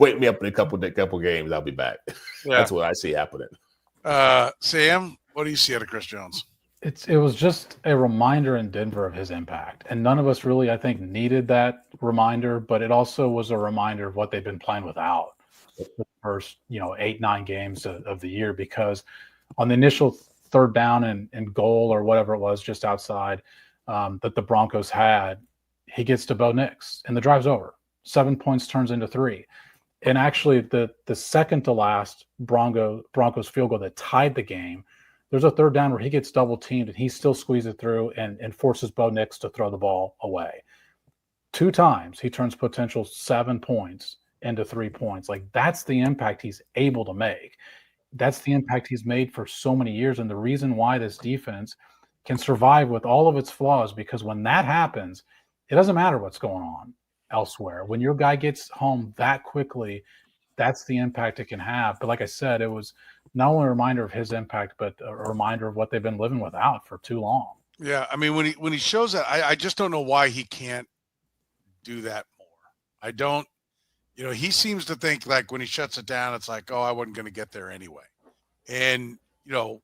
Wake me up in a couple games. I'll be back. Yeah. That's what I see happening. Sam, what do you see out of Chris Jones? It was just a reminder in Denver of his impact. And none of us really, I think, needed that reminder, but it also was a reminder of what they've been playing without the first, 8-9 games of the year, because on the initial third down and goal or whatever it was just outside that the Broncos had, he gets to Bo Nix and the drive's over. 7 points turns into 3. And actually the second to last Broncos field goal that tied the game, there's a third down where he gets double teamed and he still squeezes it through and forces Bo Nix to throw the ball away. 2 times he turns potential 7 points into 3 points. Like, that's the impact he's able to make. That's the impact he's made for so many years. And the reason why this defense can survive with all of its flaws, because when that happens, it doesn't matter what's going on elsewhere. When your guy gets home that quickly, that's the impact it can have. But like I said, it was not only a reminder of his impact, but a reminder of what they've been living without for too long. Yeah, I mean, when he shows that, I just don't know why he can't do that more. I don't, he seems to think like when he shuts it down, it's like, oh, I wasn't going to get there anyway. And, you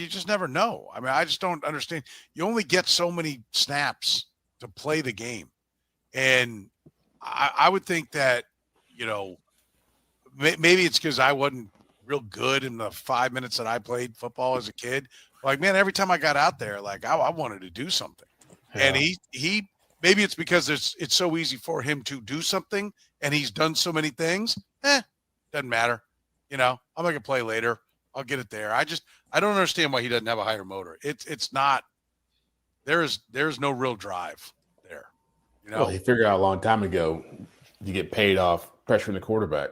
just never know. I mean, I just don't understand. You only get so many snaps to play the game. And I would think that, maybe it's because I wasn't real good in the 5 minutes that I played football as a kid. Like, man, every time I got out there, like I wanted to do something. Yeah. And he maybe it's because it's so easy for him to do something and he's done so many things. Doesn't matter. I'm going to play later. I'll get it there. I don't understand why he doesn't have a higher motor. It's not, there's no real drive there. Well, he figured out a long time ago you get paid off pressuring the quarterback.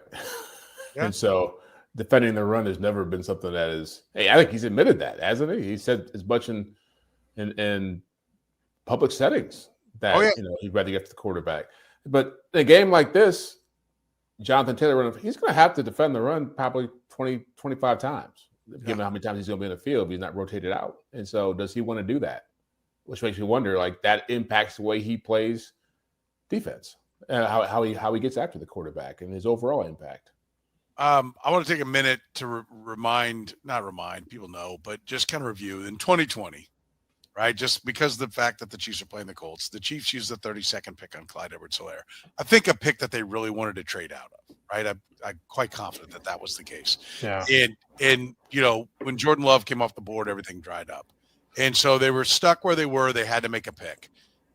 Yeah. And so defending the run has never been something that is, hey, I think he's admitted that, hasn't he? He said as much in public settings that, he'd rather get to the quarterback. But in a game like this, Jonathan Taylor, he's going to have to defend the run probably 20, 25 times, given how many times he's going to be in the field. He's not rotated out. And so does he want to do that? Which makes me wonder, like, that impacts the way he plays defense, how he gets after the quarterback and his overall impact. I want to take a minute to not remind, people know, but just kind of review in 2020, right? Just because of the fact that the Chiefs are playing the Colts, the Chiefs used the 32nd pick on Clyde Edwards-Helaire. I think a pick that they really wanted to trade out of, right? I'm quite confident that was the case. Yeah. And when Jordan Love came off the board, everything dried up. And so they were stuck where they were. They had to make a pick.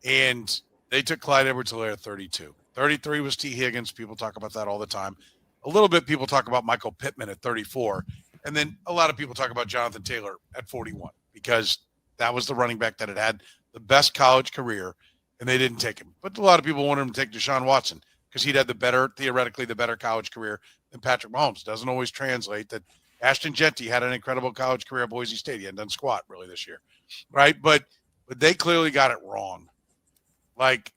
And they took Clyde Edwards-Helaire at 32. 33 was T. Higgins. People talk about that all the time. A little bit people talk about Michael Pittman at 34. And then a lot of people talk about Jonathan Taylor at 41 because that was the running back that had the best college career, and they didn't take him. But a lot of people wanted him to take Deshaun Watson because he'd had theoretically the better college career than Patrick Mahomes. Doesn't always translate that. Ashton Genty had an incredible college career at Boise State. He hadn't done squat really this year, right? But they clearly got it wrong. Like,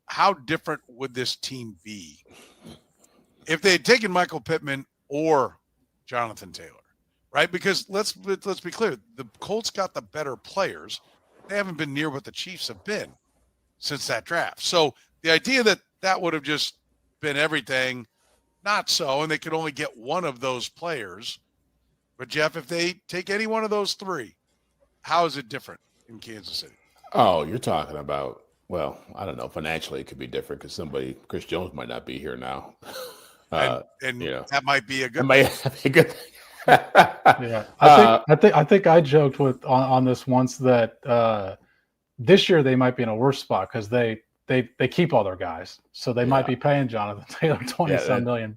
how different would this team be if they had taken Michael Pittman or Jonathan Taylor, right? Because let's be clear, the Colts got the better players. They haven't been near what the Chiefs have been since that draft. So the idea that would have just been everything, not so, and they could only get one of those players. But Jeff, if they take any one of those three, how is it different in Kansas City? Oh, you're talking about, well, I don't know. Financially, it could be different because Chris Jones might not be here now. And that might be a good thing. Yeah, I think I joked on this once that this year they might be in a worse spot because they keep all their guys, so they might be paying Jonathan Taylor $27 million.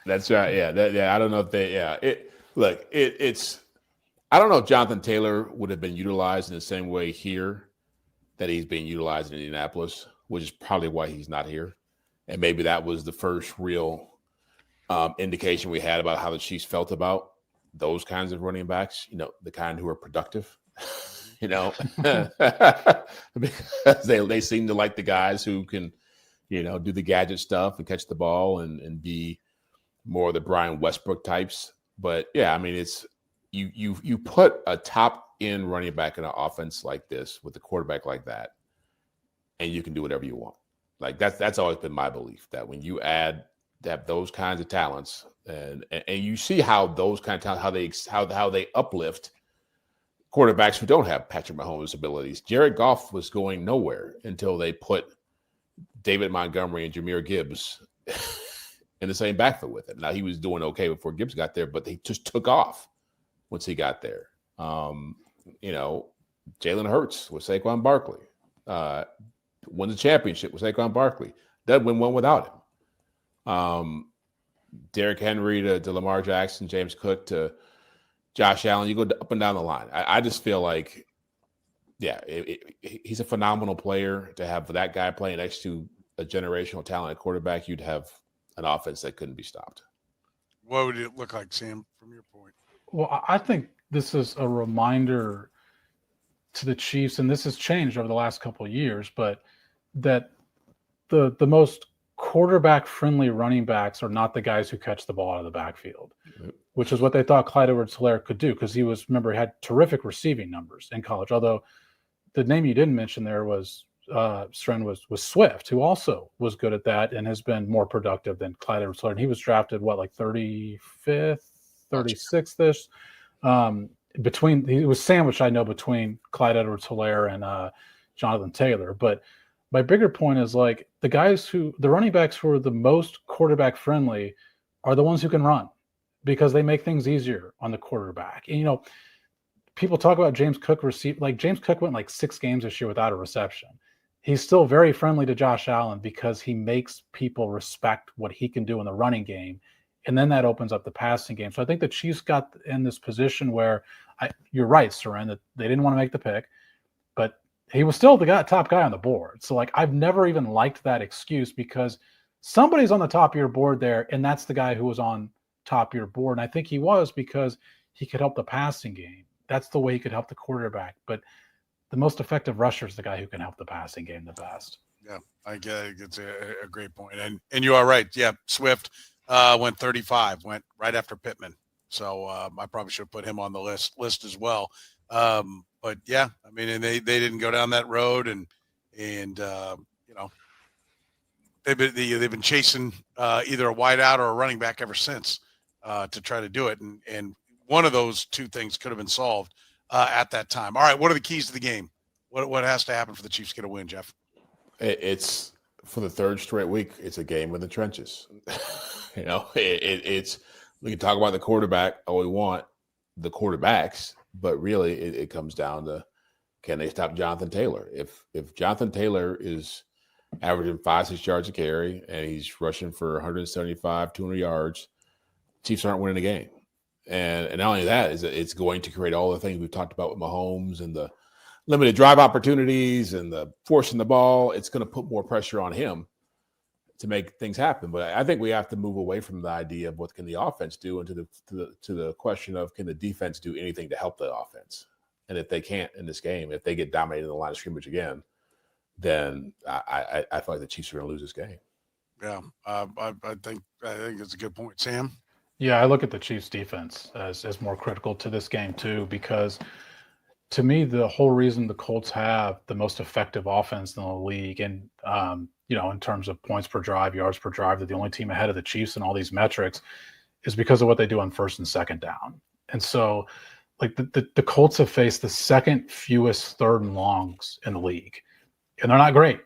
That's right. Yeah, I don't know if they. Yeah, it's. I don't know if Jonathan Taylor would have been utilized in the same way here that he's being utilized in Indianapolis, which is probably why he's not here, and maybe that was the first real indication we had about how the Chiefs felt about those kinds of running backs, the kind who are productive, because they seem to like the guys who can, do the gadget stuff and catch the ball and be more of the Brian Westbrook types. But yeah, I mean, it's you put a top end running back in an offense like this with a quarterback like that, and you can do whatever you want. Like that's always been my belief that when you have those kinds of talents, and you see how those kind of talents, how they uplift quarterbacks who don't have Patrick Mahomes' abilities. Jared Goff was going nowhere until they put David Montgomery and Jahmyr Gibbs in the same backfield with him. Now, he was doing okay before Gibbs got there, but they just took off once he got there. Jalen Hurts with Saquon Barkley. Won the championship with Saquon Barkley. Doesn't win one without him. Derrick Henry to Lamar Jackson, James Cook to Josh Allen. You go up and down the line. I just feel like, he's a phenomenal player. To have that guy playing next to a generational talent at quarterback, you'd have an offense that couldn't be stopped. What would it look like, Sam, from your point? Well, I think this is a reminder to the Chiefs, and this has changed over the last couple of years, but that the most quarterback-friendly running backs are not the guys who catch the ball out of the backfield, which is what they thought Clyde Edwards-Helaire could do, because he had terrific receiving numbers in college. Although the name you didn't mention there was Soren was Swift, who also was good at that and has been more productive than Clyde Edwards-Helaire. And he was drafted, 35th, 36th-ish. He was sandwiched, I know, between Clyde Edwards-Helaire and Jonathan Taylor. But my bigger point is, like, the running backs who are the most quarterback friendly are the ones who can run, because they make things easier on the quarterback. And, people talk about James Cook James Cook went 6 games this year without a reception. He's still very friendly to Josh Allen because he makes people respect what he can do in the running game. And then that opens up the passing game. So I think the Chiefs got in this position where you're right, Soren, that they didn't want to make the pick, but he was still the top guy on the board. So, I've never even liked that excuse, because somebody's on the top of your board there, and that's the guy who was on top of your board. And I think he was, because he could help the passing game. That's the way he could help the quarterback. But the most effective rusher is the guy who can help the passing game the best. Yeah, I get it. It's a great point. And you are right. Yeah, Swift went 35, went right after Pittman. So I probably should have put him on the list as well. But yeah, I mean, and they didn't go down that road, and they've been chasing either a wideout or a running back ever since to try to do it. And one of those two things could have been solved at that time. All right, what are the keys to the game? What has to happen for the Chiefs to get a win, Jeff? It's for the third straight week. It's a game in the trenches. It's we can talk about the quarterback all we want, the quarterbacks, but really it comes down to, can they stop Jonathan Taylor? If Jonathan Taylor is averaging 5-6 yards a carry and he's rushing for 175, 200 yards, Chiefs aren't winning the game. And not only that, is it's going to create all the things we've talked about with Mahomes and the limited drive opportunities and the forcing the ball. It's going to put more pressure on him to make things happen. But I think we have to move away from the idea of what can the offense do into the question of, can the defense do anything to help the offense? And if they can't in this game, if they get dominated in the line of scrimmage again, then I feel like the Chiefs are going to lose this game. Yeah, I think it's a good point, Sam. Yeah, I look at the Chiefs defense as more critical to this game too, because to me, the whole reason the Colts have the most effective offense in the league, and in terms of points per drive, yards per drive, they're the only team ahead of the Chiefs in all these metrics, is because of what they do on first and second down. And so, the Colts have faced the second fewest third and longs in the league, and they're not great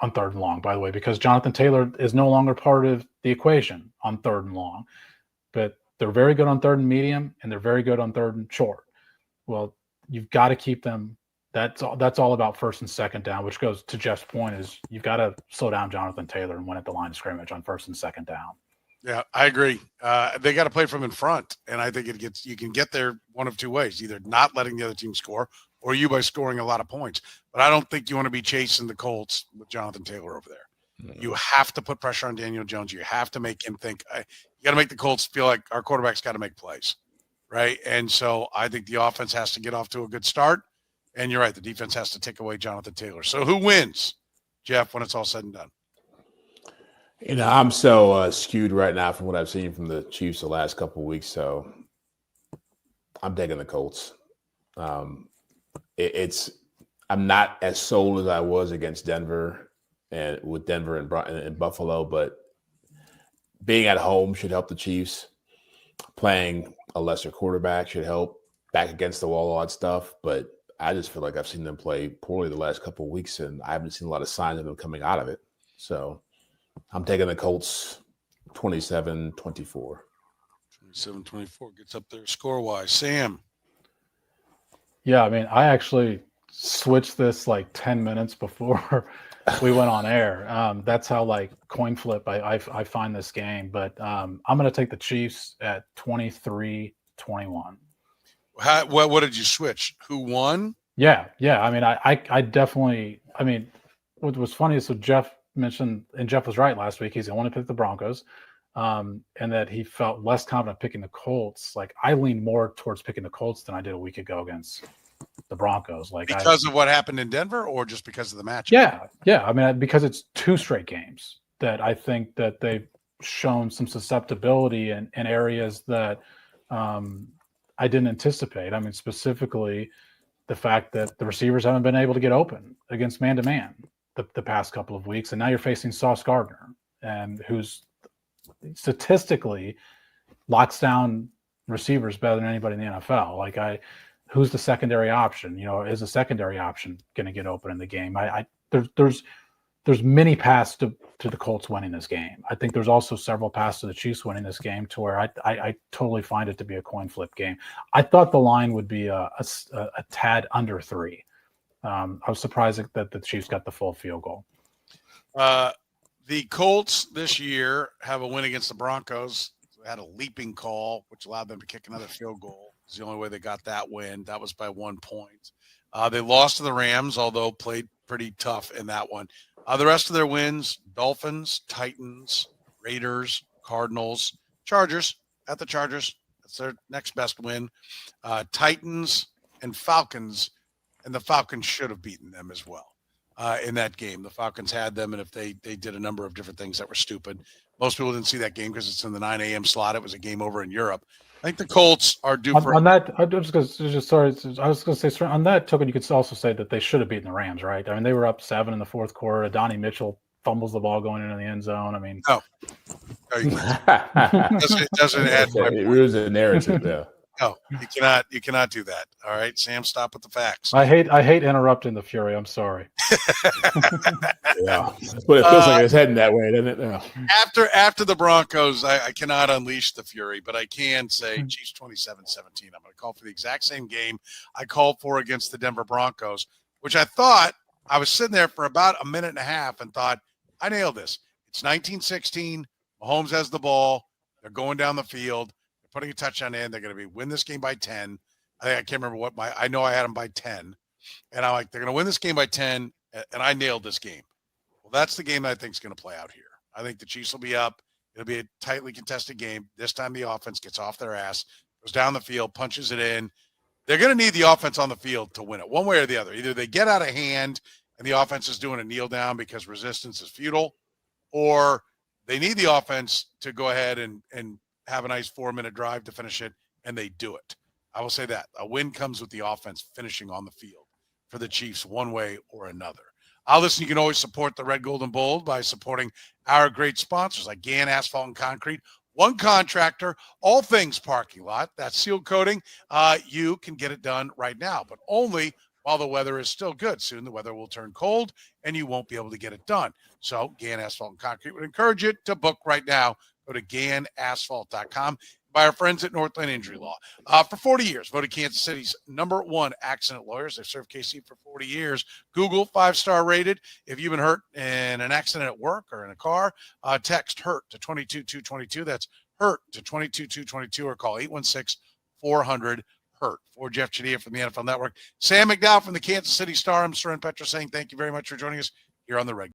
on third and long, by the way, because Jonathan Taylor is no longer part of the equation on third and long. But they're very good on third and medium, and they're very good on third and short. Well, you've got to keep them. That's all about first and second down, which goes to Jeff's point, is you've got to slow down Jonathan Taylor and win at the line of scrimmage on first and second down. Yeah, I agree. They got to play from in front, and I think you can get there one of two ways: either not letting the other team score, or you by scoring a lot of points. But I don't think you want to be chasing the Colts with Jonathan Taylor over there. You have to put pressure on Daniel Jones. You have to make him think. You got to make the Colts feel like our quarterback's got to make plays, right? And so I think the offense has to get off to a good start. And you're right, the defense has to take away Jonathan Taylor. So who wins, Jeff, when it's all said and done? I'm so skewed right now from what I've seen from the Chiefs the last couple of weeks. So I'm taking the Colts. I'm not as sold as I was against Denver. And with Denver and Buffalo, but being at home should help the Chiefs. Playing a lesser quarterback should help. back against the wall, all that stuff. But I just feel like I've seen them play poorly the last couple of weeks, and I haven't seen a lot of signs of them coming out of it. So I'm taking the Colts 27-24. 27-24 gets up there score-wise. Sam. Yeah, I mean, I actually switched this like 10 minutes before we went on air. That's how like coin flip I find this game. But I'm going to take the Chiefs at 23-21. What did you switch? Who won? Yeah. I mean, I definitely. I mean, what was funny is so Jeff mentioned, and Jeff was right last week. He's going to pick the Broncos, and that he felt less confident picking the Colts. Like I lean more towards picking the Colts than I did a week ago against the Broncos. Like because of what happened in Denver, or just because of the match? Yeah. I mean, because it's 2 straight games that I think that they've shown some susceptibility in areas that I didn't anticipate. I mean, specifically the fact that the receivers haven't been able to get open against man-to-man the past couple of weeks, and now you're facing Sauce Gardner, and who's statistically locks down receivers better than anybody in the NFL. Like who's the secondary option? Is a secondary option going to get open in the game? There's many paths to the Colts winning this game. I think there's also several paths to the Chiefs winning this game, to where I totally find it to be a coin flip game. I thought the line would be a tad under 3. I was surprised that the Chiefs got the full field goal. The Colts this year have a win against the Broncos. They had a leaping call, which allowed them to kick another field goal. It's the only way they got that win. That was by 1 point. They lost to the Rams, although played pretty tough in that one. The rest of their wins: Dolphins, Titans, Raiders, Cardinals, Chargers at the Chargers. That's their next best win. Titans and Falcons, and the Falcons should have beaten them as well in that game. The Falcons had them, and if they did a number of different things that were stupid. Most people didn't see that game because it's in the 9 a.m. slot. It was a game over in Europe. I think the Colts are due for on that. I was going to say on that token, you could also say that they should have beaten the Rams, right? I mean, they were up 7 in the fourth quarter. Adonai Mitchell fumbles the ball going into the end zone. I mean, it doesn't add. It was a narrative, though. No, you cannot do that. All right, Sam, stop with the facts. I hate interrupting the Fury. I'm sorry. Yeah, but it feels like it's heading that way, doesn't it? No. After the Broncos, I cannot unleash the Fury, but I can say Chiefs 27-17. I'm going to call for the exact same game I called for against the Denver Broncos, which I thought I was sitting there for about a minute and a half and thought, I nailed this. It's 19-16. Mahomes has the ball. They're going down the field. Putting a touchdown in, they're going to win this game by 10. I can't remember I know I had them by 10, and I'm like, they're going to win this game by 10, and I nailed this game. Well, that's the game that I think is going to play out here. I think the Chiefs will be up. It'll be a tightly contested game. This time the offense gets off their ass, goes down the field, punches it in. They're going to need the offense on the field to win it, one way or the other. Either they get out of hand and the offense is doing a kneel down because resistance is futile, or they need the offense to go ahead and have a nice 4-minute drive to finish it, and they do it. I will say that. A win comes with the offense finishing on the field for the Chiefs one way or another. Listen, you can always support the Red, Gold, and Bold by supporting our great sponsors like Gann Asphalt and Concrete, one contractor, all things parking lot. That's seal coating. You can get it done right now, but only while the weather is still good. Soon the weather will turn cold, and you won't be able to get it done. So Gann Asphalt and Concrete would encourage you to book right now. Go to GannAsphalt.com. By our friends at Northland Injury Law. For 40 years, voted Kansas City's #1 accident lawyers. They've served KC for 40 years. Google, 5-star rated. If you've been hurt in an accident at work or in a car, text HURT to 22222. That's HURT to 22222, or call 816-400-HURT. For Jeff Chadiha from the NFL Network, Sam McDowell from the Kansas City Star, I'm Soren Petro saying thank you very much for joining us here on the Red.